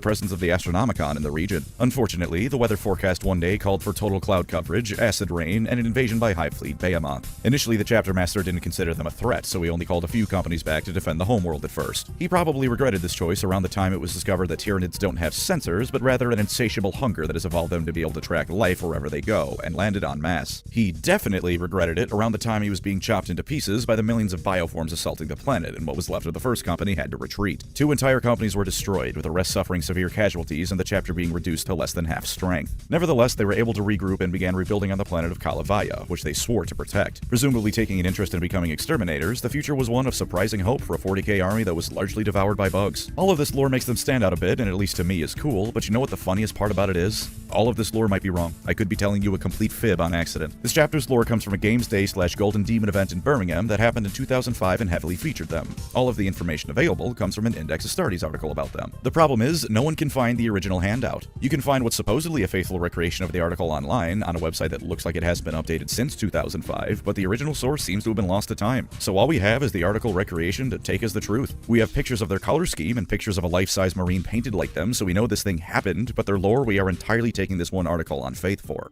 presence of the Astronomicon in the region. Unfortunately, the weather forecast one day called for total cloud coverage, acid rain, and an invasion by Hive Fleet Behemoth. Initially, the chapter master didn't consider them a threat, so he only called a few companies back to defend the homeworld at first. He probably regretted this choice around the time it was discovered that Tyranids don't have sensors, but rather an insatiable hunger that has evolved them to be able to track life wherever they go, and landed en masse. He definitely regretted it around the time he was being chopped into pieces by the millions of bioforms assaulting the planet, and what was left of the first company had to retreat. 2 entire companies were destroyed, with the rest suffering severe casualties and the chapter being reduced to less than half strength. Nevertheless, they were able to regroup and began rebuilding on the planet of Kalavaya, which they swore to protect. Presumably taking an interest in becoming exterminators, the future was one of surprising hope for a 40k army that was largely devoured by bugs. All of this lore makes them stand out a bit, and at least to me is cool, but you know what the funniest part about it is? All of this lore might be wrong. I could be telling you a complete fib on accident. This chapter's lore comes from a Games Day/Golden Demon event in Birmingham that happened in 2005 and heavily featured them. All of the information available comes from an Index Astartes article about them. The problem is, no one can find the original handout. You can find what's supposedly a faithful recreation of the article online on a website that looks like it has been updated since 2005, but the original source seems to have been lost to time. So all we have is the article recreation to take as the truth. We have pictures of their color scheme and pictures of a life-size Marine painted like them, so we know this thing happened, but their lore we are entirely taking this one article on faith for.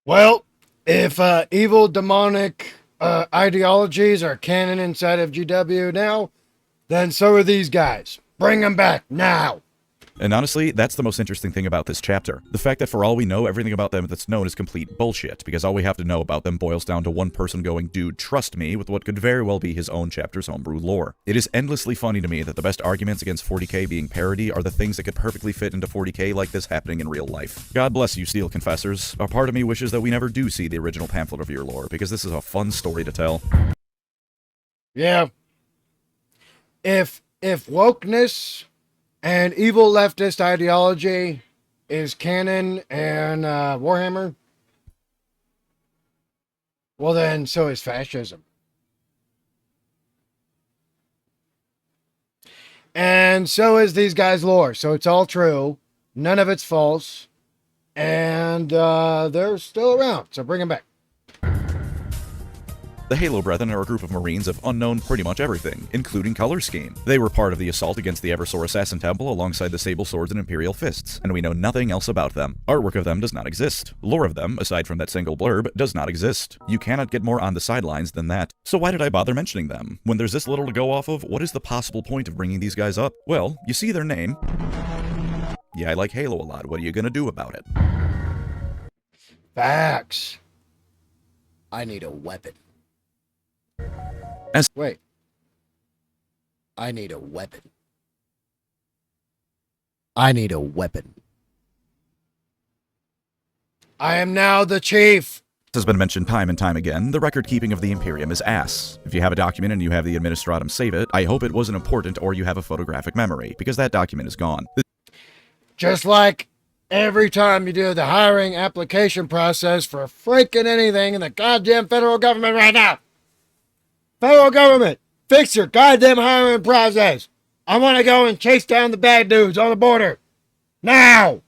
Well, if evil demonic ideologies are canon inside of GW now, then so are these guys. Bring them back now. And honestly, that's the most interesting thing about this chapter. The fact that for all we know, everything about them that's known is complete bullshit, because all we have to know about them boils down to one person going, dude, trust me, with what could very well be his own chapter's homebrew lore. It is endlessly funny to me that the best arguments against 40k being parody are the things that could perfectly fit into 40k like this happening in real life. God bless you, Steel Confessors. A part of me wishes that we never do see the original pamphlet of your lore, because this is a fun story to tell. Yeah. If wokeness and evil leftist ideology is canon and Warhammer, well then, so is fascism. And And so is these guys' lore. So it's all true. None of it's false. And they're still around. So bring them back. The Halo Brethren are a group of Marines of unknown pretty much everything, including color scheme. They were part of the assault against the Eversor Assassin Temple alongside the Sable Swords and Imperial Fists, and we know nothing else about them. Artwork of them does not exist. Lore of them, aside from that single blurb, does not exist. You cannot get more on the sidelines than that. So why did I bother mentioning them? When there's this little to go off of, what is the possible point of bringing these guys up? Well, you see their name. Yeah, I like Halo a lot. What are you gonna do about it? Facts. I need a weapon. Wait. I need a weapon. I need a weapon. I am now the chief. Has been mentioned time and time again, the record keeping of the Imperium is ass. If you have a document and you have the Administratum save it, I hope it wasn't important or you have a photographic memory, because that document is gone. Just like every time you do the hiring application process for freaking anything in the goddamn federal government right now. Federal government, fix your goddamn hiring process. I want to go and chase down the bad dudes on the border. Now!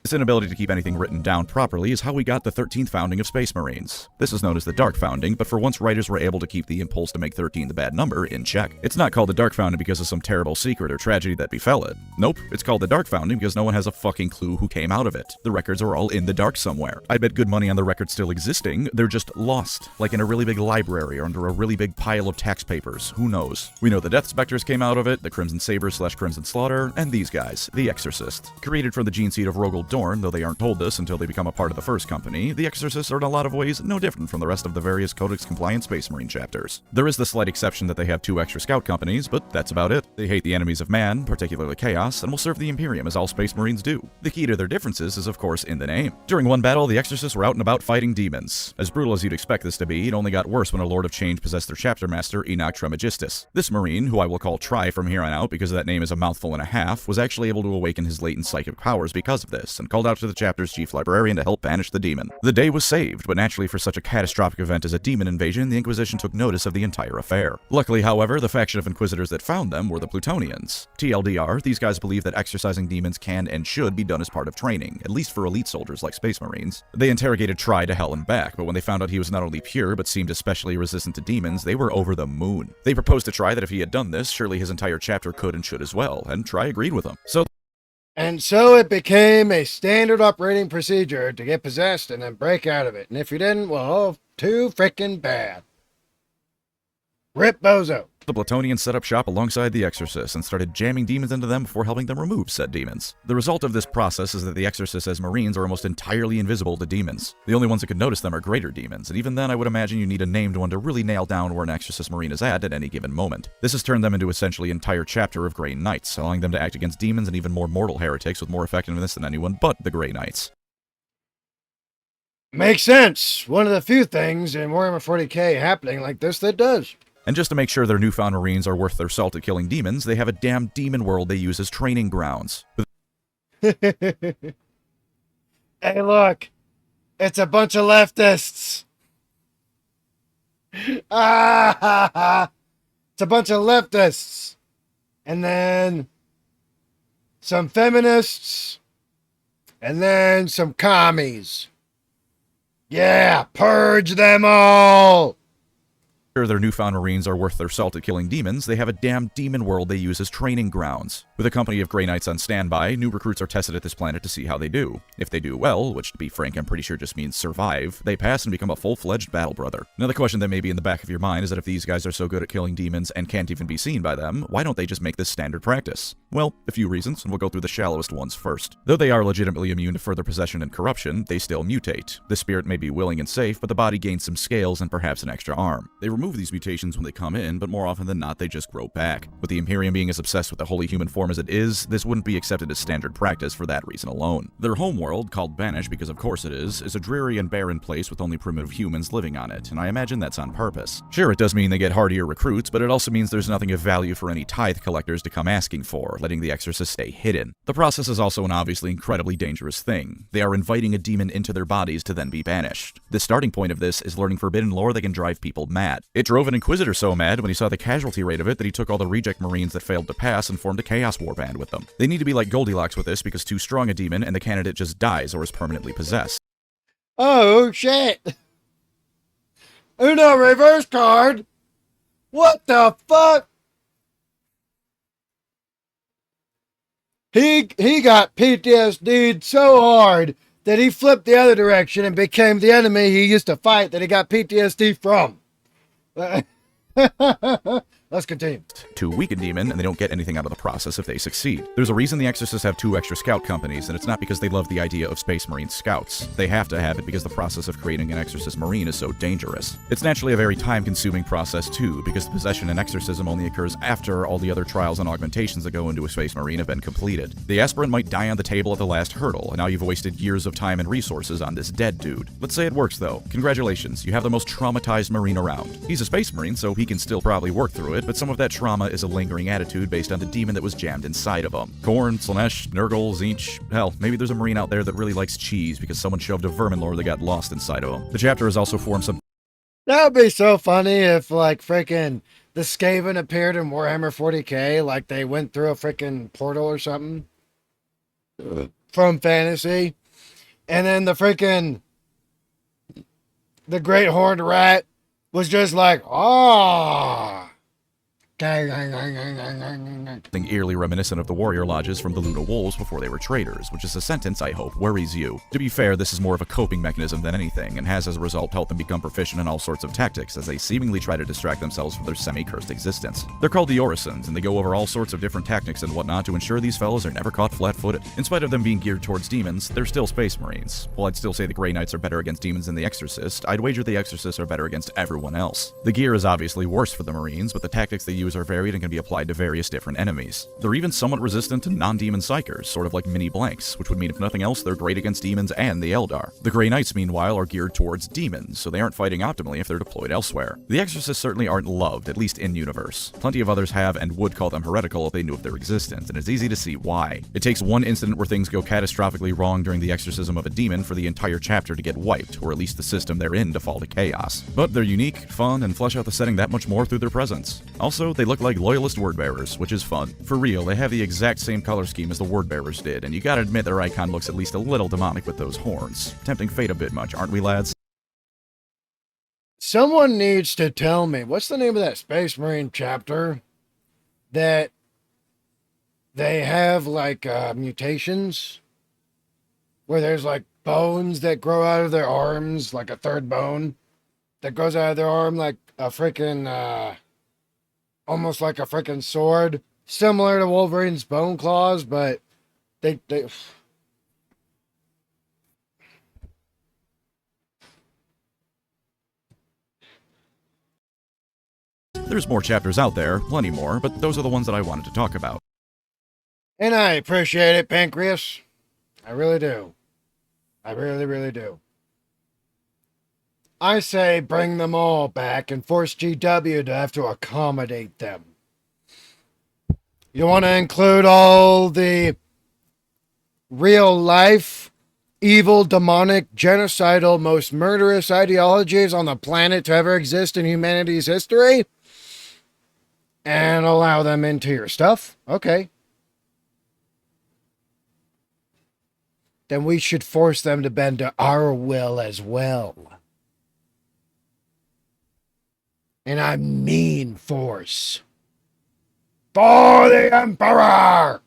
This inability to keep anything written down properly is how we got the 13th founding of Space Marines. This is known as the Dark Founding, but for once writers were able to keep the impulse to make 13 the bad number in check. It's not called the Dark Founding because of some terrible secret or tragedy that befell it. Nope, it's called the Dark Founding because no one has a fucking clue who came out of it. The records are all in the dark somewhere. I bet good money on the records still existing, they're just lost, like in a really big library or under a really big pile of tax papers. Who knows? We know the Death Spectres came out of it, the Crimson Saber / Crimson Slaughter, and these guys, the Exorcists. Created from the gene seed of Rogel Dorn, though they aren't told this until they become a part of the first company, the Exorcists are in a lot of ways no different from the rest of the various Codex-compliant Space Marine chapters. There is the slight exception that they have 2 extra scout companies, but that's about it. They hate the enemies of man, particularly Chaos, and will serve the Imperium as all Space Marines do. The key to their differences is of course in the name. During one battle, the Exorcists were out and about fighting demons. As brutal as you'd expect this to be, it only got worse when a Lord of Change possessed their chapter master, Enoch Tremagistus. This Marine, who I will call Tri from here on out because that name is a mouthful and a half, was actually able to awaken his latent psychic powers because of this, and called out to the chapter's chief librarian to help banish the demon. The day was saved, but naturally for such a catastrophic event as a demon invasion, the Inquisition took notice of the entire affair. Luckily, however, the faction of Inquisitors that found them were the Plutonians. TLDR, these guys believe that exorcising demons can and should be done as part of training, at least for elite soldiers like Space Marines. They interrogated Tri to hell and back, but when they found out he was not only pure, but seemed especially resistant to demons, they were over the moon. They proposed to Tri that if he had done this, surely his entire chapter could and should as well, and Tri agreed with them. And so it became a standard operating procedure to get possessed and then break out of it. And if you didn't, well, too freaking bad. Rip Bozo. The Plutonians set up shop alongside the Exorcists and started jamming demons into them before helping them remove said demons. The result of this process is that the Exorcists as Marines are almost entirely invisible to demons. The only ones that could notice them are greater demons, and even then I would imagine you need a named one to really nail down where an Exorcist Marine is at any given moment. This has turned them into essentially an entire chapter of Grey Knights, allowing them to act against demons and even more mortal heretics with more effectiveness than anyone but the Grey Knights. Makes sense. One of the few things in Warhammer 40k happening like this that does. And just to make sure their newfound Marines are worth their salt at killing demons, they have a damn demon world they use as training grounds. Hey look, it's a bunch of leftists. It's a bunch of leftists. And then some feminists. And then some commies. Yeah, purge them all. Their newfound Marines are worth their salt at killing demons, they have a damn demon world they use as training grounds. With a company of Grey Knights on standby, new recruits are tested at this planet to see how they do. If they do well, which to be frank I'm pretty sure just means survive, they pass and become a full-fledged battle brother. Now the question that may be in the back of your mind is that if these guys are so good at killing demons and can't even be seen by them, why don't they just make this standard practice? Well, a few reasons, and we'll go through the shallowest ones first. Though they are legitimately immune to further possession and corruption, they still mutate. The spirit may be willing and safe, but the body gains some scales and perhaps an extra arm. They remove these mutations when they come in, but more often than not, they just grow back. With the Imperium being as obsessed with the holy human form as it is, this wouldn't be accepted as standard practice for that reason alone. Their homeworld, called Banish because of course it is a dreary and barren place with only primitive humans living on it, and I imagine that's on purpose. Sure, it does mean they get hardier recruits, but it also means there's nothing of value for any tithe collectors to come asking for, letting the exorcist stay hidden. The process is also an obviously incredibly dangerous thing. They are inviting a demon into their bodies to then be banished. The starting point of this is learning forbidden lore that can drive people mad. It drove an Inquisitor so mad when he saw the casualty rate of it that he took all the reject Marines that failed to pass and formed a Chaos Warband with them. They need to be like Goldilocks with this because too strong a demon and the candidate just dies or is permanently possessed. Oh, shit. Uno reverse card. What the fuck? He got PTSD'd so hard that he flipped the other direction and became the enemy he used to fight that he got PTSD from. Let's continue. To weaken demon, and they don't get anything out of the process if they succeed. There's a reason the Exorcists have 2 extra scout companies, and it's not because they love the idea of Space Marine scouts. They have to have it because the process of creating an Exorcist Marine is so dangerous. It's naturally a very time-consuming process too, because the possession and exorcism only occurs after all the other trials and augmentations that go into a Space Marine have been completed. The aspirant might die on the table at the last hurdle, and now you've wasted years of time and resources on this dead dude. Let's say it works though. Congratulations, you have the most traumatized Marine around. He's a Space Marine, so he can still probably work through it, but some of that trauma is a lingering attitude based on the demon that was jammed inside of him. Korn, Slanesh, Nurgle, Zinch, hell, maybe there's a Marine out there that really likes cheese because someone shoved a vermin lore that got lost inside of him. The chapter has also formed some... That would be so funny if, like, freaking the Skaven appeared in Warhammer 40k, like they went through a freaking portal or something from fantasy, and then the Great Horned Rat was just like, ah. Something eerily reminiscent of the warrior lodges from the Luna Wolves before they were traitors, which is a sentence I hope worries you. To be fair, this is more of a coping mechanism than anything, and has as a result helped them become proficient in all sorts of tactics as they seemingly try to distract themselves from their semi-cursed existence. They're called the Orisons, and they go over all sorts of different tactics and whatnot to ensure these fellas are never caught flat-footed. In spite of them being geared towards demons, they're still Space Marines. While I'd still say the Grey Knights are better against demons than the Exorcist, I'd wager the Exorcists are better against everyone else. The gear is obviously worse for the Marines, but the tactics they use are varied and can be applied to various different enemies. They're even somewhat resistant to non-demon psychers, sort of like mini blanks, which would mean if nothing else they're great against demons and the Eldar. The Grey Knights, meanwhile, are geared towards demons, so they aren't fighting optimally if they're deployed elsewhere. The Exorcists certainly aren't loved, at least in-universe. Plenty of others have and would call them heretical if they knew of their existence, and it's easy to see why. It takes one incident where things go catastrophically wrong during the exorcism of a demon for the entire chapter to get wiped, or at least the system they're in to fall to chaos. But they're unique, fun, and flesh out the setting that much more through their presence. Also, they look like loyalist word-bearers, which is fun. For real, they have the exact same color scheme as the word-bearers did, and you gotta admit their icon looks at least a little demonic with those horns. Tempting fate a bit much, aren't we, lads? Someone needs to tell me, what's the name of that Space Marine chapter that they have, like, mutations? Where there's, like, bones that grow out of their arms, like a third bone that grows out of their arm, like a freaking, almost like a freaking sword, similar to Wolverine's bone claws, but they There's more chapters out there, plenty more, but those are the ones that I wanted to talk about. And I appreciate it, Pancreas. I really do. I really, really do. I say bring them all back and force GW to have to accommodate them. You want to include all the real life, evil, demonic, genocidal, most murderous ideologies on the planet to ever exist in humanity's history? And allow them into your stuff? Okay. Then we should force them to bend to our will as well. And I mean force. For the Emperor!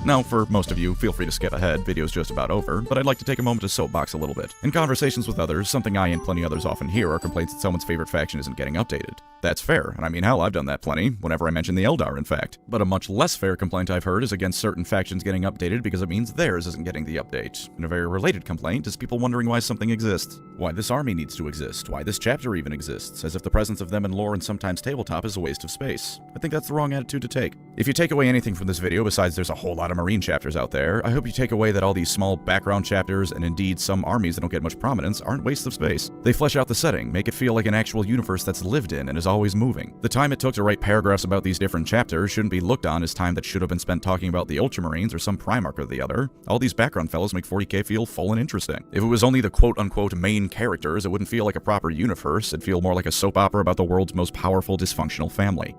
Now, for most of you, feel free to skip ahead, video's just about over, but I'd like to take a moment to soapbox a little bit. In conversations with others, something I and plenty others often hear are complaints that someone's favorite faction isn't getting updated. That's fair, and I mean hell, I've done that plenty, whenever I mention the Eldar, in fact. But a much less fair complaint I've heard is against certain factions getting updated because it means theirs isn't getting the update. And a very related complaint is people wondering why something exists. Why this army needs to exist, why this chapter even exists, as if the presence of them in lore and sometimes tabletop is a waste of space. I think that's the wrong attitude to take. If you take away anything from this video besides there's a whole lot of Marine chapters out there, I hope you take away that all these small background chapters, and indeed some armies that don't get much prominence, aren't wastes of space. They flesh out the setting, make it feel like an actual universe that's lived in and is always moving. The time it took to write paragraphs about these different chapters shouldn't be looked on as time that should have been spent talking about the Ultramarines or some Primarch or the other. All these background fellows make 40k feel full and interesting. If it was only the quote-unquote main characters, it wouldn't feel like a proper universe, it'd feel more like a soap opera about the world's most powerful dysfunctional family.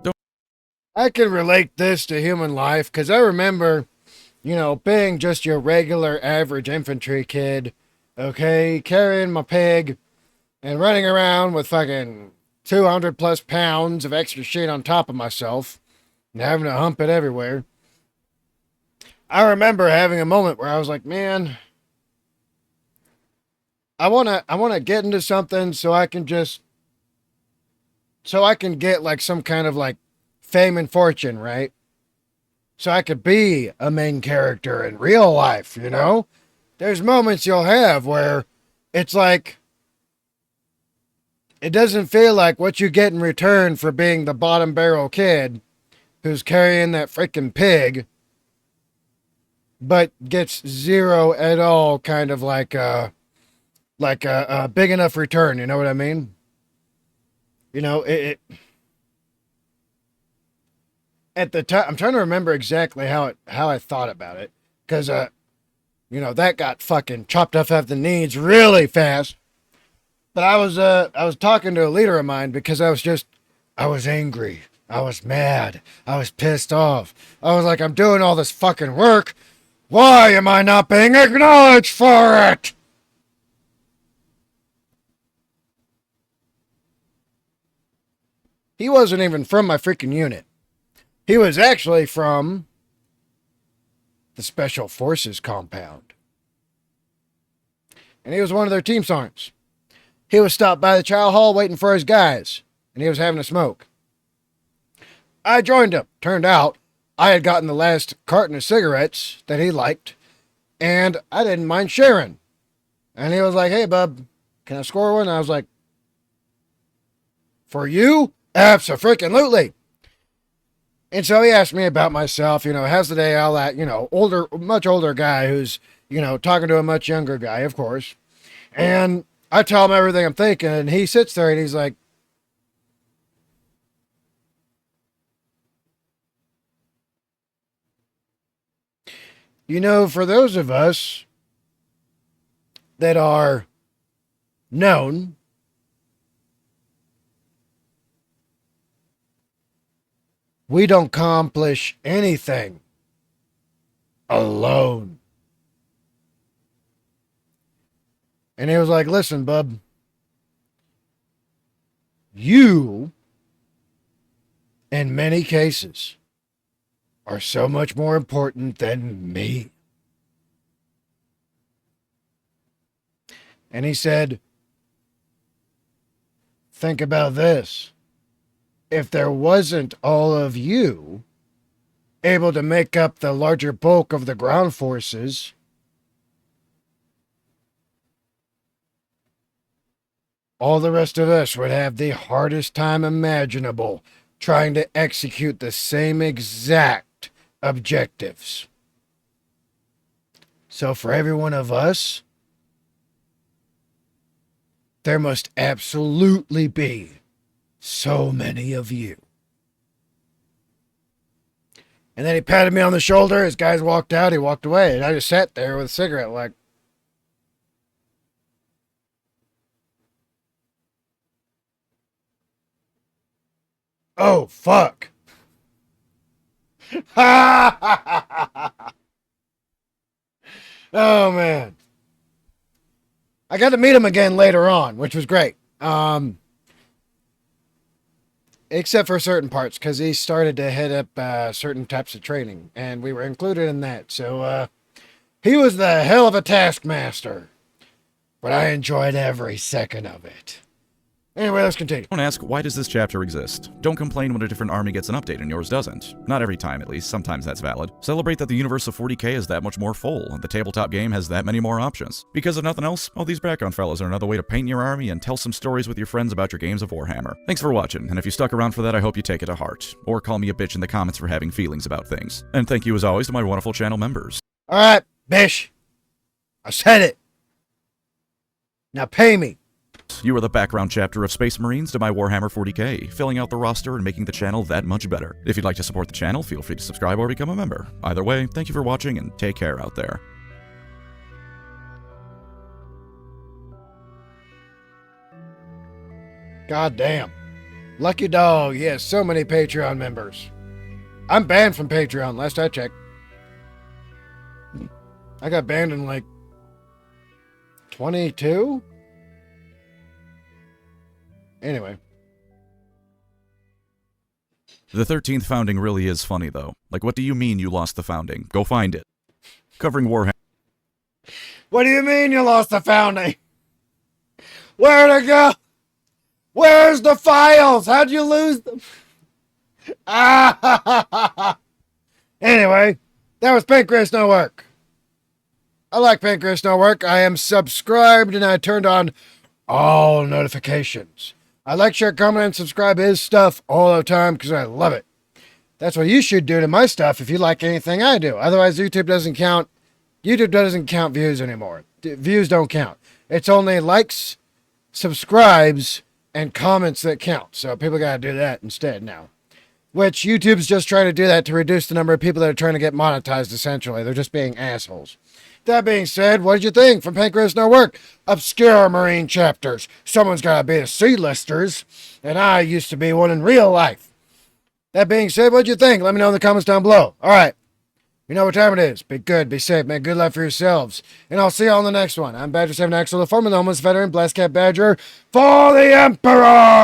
I can relate this to human life, because I remember, being just your regular average infantry kid, okay, carrying my pig and running around with fucking 200 plus pounds of extra shit on top of myself and having to hump it everywhere. I remember having a moment where I was like, man, I want to get into something so I can get like some kind of like fame and fortune, right? So I could be a main character in real life, There's moments you'll have where it's like, it doesn't feel like what you get in return for being the bottom barrel kid who's carrying that freaking pig, but gets zero at all kind of like a big enough return, you know what I mean? At the time, I'm trying to remember exactly how I thought about it, because that got fucking chopped off at the knees really fast. But I was talking to a leader of mine because I was angry, I was mad, I was pissed off. I was like, I'm doing all this fucking work, why am I not being acknowledged for it? He wasn't even from my freaking unit. He was actually from the Special Forces compound. And he was one of their team sergeants. He was stopped by the chow hall waiting for his guys, and he was having a smoke. I joined him. Turned out I had gotten the last carton of cigarettes that he liked, and I didn't mind sharing. And he was like, hey, bub, can I score one? And I was like, for you? Abso-freaking-lutely. And so he asked me about myself, how's the day, all that, much older guy who's, talking to a much younger guy, of course. And I tell him everything I'm thinking, and he sits there and he's like, for those of us that are known, we don't accomplish anything alone. And he was like, listen, bub, you, in many cases, are so much more important than me. And he said, think about this. If there wasn't all of you able to make up the larger bulk of the ground forces, all the rest of us would have the hardest time imaginable trying to execute the same exact objectives. So for every one of us, there must absolutely be so many of you. And then he patted me on the shoulder. His guys walked out. He walked away. And I just sat there with a cigarette like, oh, fuck. Oh, man. I got to meet him again later on, which was great. Except for certain parts, because he started to head up certain types of training, and we were included in that. So he was the hell of a taskmaster, but I enjoyed every second of it. Anyway, let's continue. Don't ask, why does this chapter exist? Don't complain when a different army gets an update and yours doesn't. Not every time, at least. Sometimes that's valid. Celebrate that the universe of 40k is that much more full, and the tabletop game has that many more options. Because if nothing else, all these background fellows are another way to paint your army and tell some stories with your friends about your games of Warhammer. Thanks for watching, and if you stuck around for that, I hope you take it to heart. Or call me a bitch in the comments for having feelings about things. And thank you as always to my wonderful channel members. Alright, Bish. I said it. Now pay me. You are the background chapter of Space Marines to my Warhammer 40k, filling out the roster and making the channel that much better. If you'd like to support the channel, feel free to subscribe or become a member. Either way, thank you for watching and take care out there. God damn. Lucky dog, he has so many Patreon members. I'm banned from Patreon, last I checked. I got banned in like 22? Anyway. The 13th founding really is funny, though. Like, what do you mean you lost the founding? Go find it. Covering Warhammer. What do you mean you lost the founding? Where'd it go? Where's the files? How'd you lose them? Anyway, that was Pancreas No Work. I like Pancreas No Work. I am subscribed and I turned on all notifications. I like, share, comment, and subscribe his stuff all the time because I love it. That's what you should do to my stuff if you like anything I do. Otherwise, YouTube doesn't count. YouTube doesn't count views anymore. Views don't count. It's only likes, subscribes, and comments that count. So people got to do that instead now. Which YouTube's just trying to do that to reduce the number of people that are trying to get monetized, essentially. They're just being assholes. That being said, what did you think from Pancreas No Work? Obscure Marine chapters. Someone's got to be the C-listers, and I used to be one in real life. That being said, what did you think? Let me know in the comments down below. All right. You know what time it is. Be good, be safe, make good life for yourselves. And I'll see you all in the next one. I'm Badger 7 Axel, the former homeless veteran, Blast Cat Badger, for the Emperor!